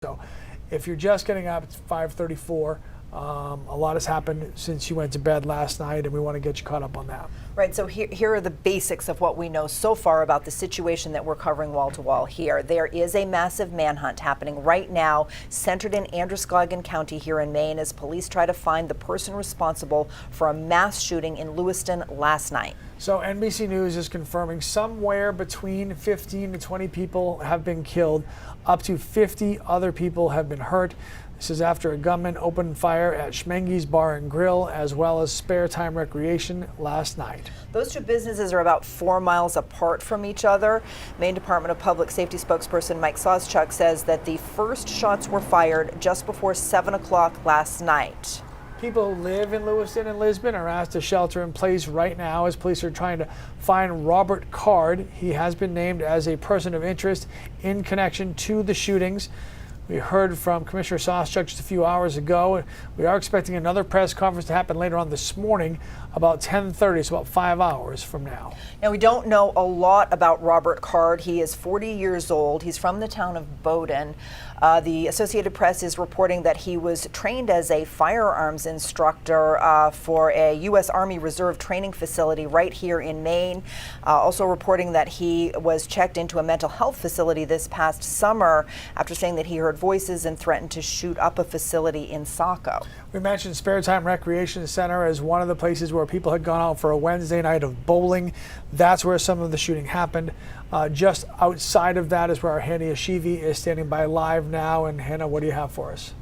So if you're just getting up, it's 5:34. A lot has happened since you went to bed last night, and we want to get you caught up on that. Right, so here are the basics of what we know so far about the situation that we're covering wall to wall here. There is a massive manhunt happening right now, centered in Androscoggin County here in Maine, as police try to find the person responsible for a mass shooting in Lewiston last night. So NBC News is confirming somewhere between 15 to 20 people have been killed. Up to 50 other people have been hurt. This is after a gunman opened fire at Schmenge's Bar and Grill, as well as Spare Time Recreation last night. Those two businesses are about 4 miles apart from each other. Maine Department of Public Safety spokesperson Mike Sawchuk says that the first shots were fired just before 7 o'clock last night. People who live in Lewiston and Lisbon are asked to shelter in place right now as police are trying to find Robert Card. He has been named as a person of interest in connection to the shootings. We heard from Commissioner Sawchuk just a few hours ago. We are expecting another press conference to happen later on this morning, about 10:30, so about 5 hours from now. Now, we don't know a lot about Robert Card. He is 40 years old. He's from the town of Bowdoin. The Associated Press is reporting that he was trained as a firearms instructor for a U.S. Army Reserve training facility right here in Maine. Also reporting that he was checked into a mental health facility this past summer after saying that he heard voices and threatened to shoot up a facility in Saco. We mentioned Spare Time Recreation Center as one of the places where people had gone out for a Wednesday night of bowling. That's where some of the shooting happened. Just outside of that is where our Hannah Yeshivi is standing by live now. And Hannah, what do you have for us?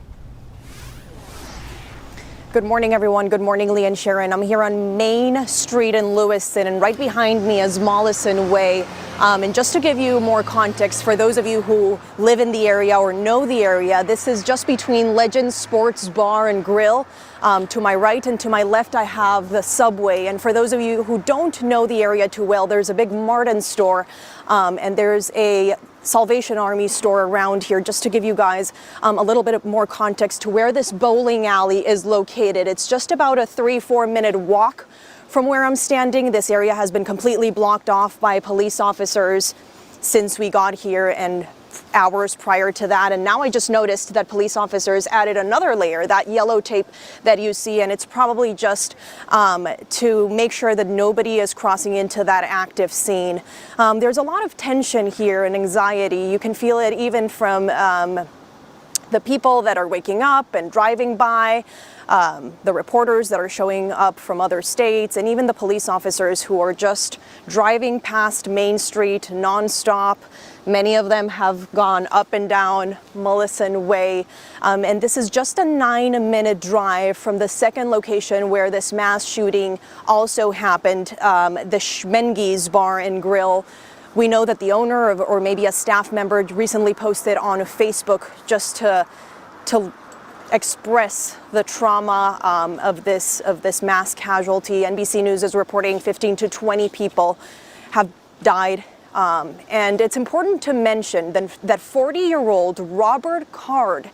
Good morning, everyone. Good morning, Lee and Sharon. I'm here on Main Street in Lewiston, and right behind me is Mollison Way. And just to give you more context, for those of you who live in the area or know the area, this is just between Legends Sports Bar and Grill. To my right and to my left, I have the Subway. And for those of you who don't know the area too well, there's a big Martin store, and there's a Salvation Army store around here. Just to give you guys a little bit of more context to where this bowling alley is located. It's just about a 3-4 minute walk from where I'm standing. This area has been completely blocked off by police officers since we got here and hours prior to that. And now I just noticed that police officers added another layer, that yellow tape that you see, and it's probably just to make sure that nobody is crossing into that active scene. There's a lot of tension here and anxiety. You can feel it even from the people that are waking up and driving by, the reporters that are showing up from other states, and even the police officers who are just driving past Main Street nonstop. Many of them have gone up and down Mollison Way, and this is just a 9-minute drive from the second location where this mass shooting also happened, the Schmenge's Bar and Grill. We know that the owner or maybe a staff member recently posted on Facebook just to express the trauma of this mass casualty. NBC News is reporting 15 to 20 people have died. And it's important to mention that 40-year-old Robert Card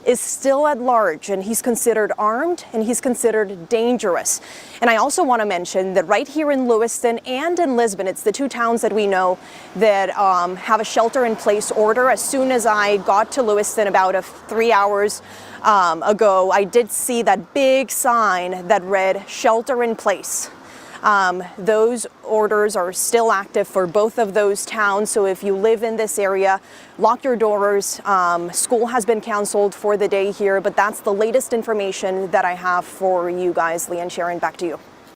is still at large, and he's considered armed and he's considered dangerous. And I also want to mention that right here in Lewiston and in Lisbon, it's the two towns that we know that have a shelter-in-place order. As soon as I got to Lewiston about 3 hours ago, I did see that big sign that read "Shelter in Place." Those orders are still active for both of those towns. So if you live in this area, lock your doors. School has been canceled for the day here, but that's the latest information that I have for you guys. Lee and Sharon, back to you.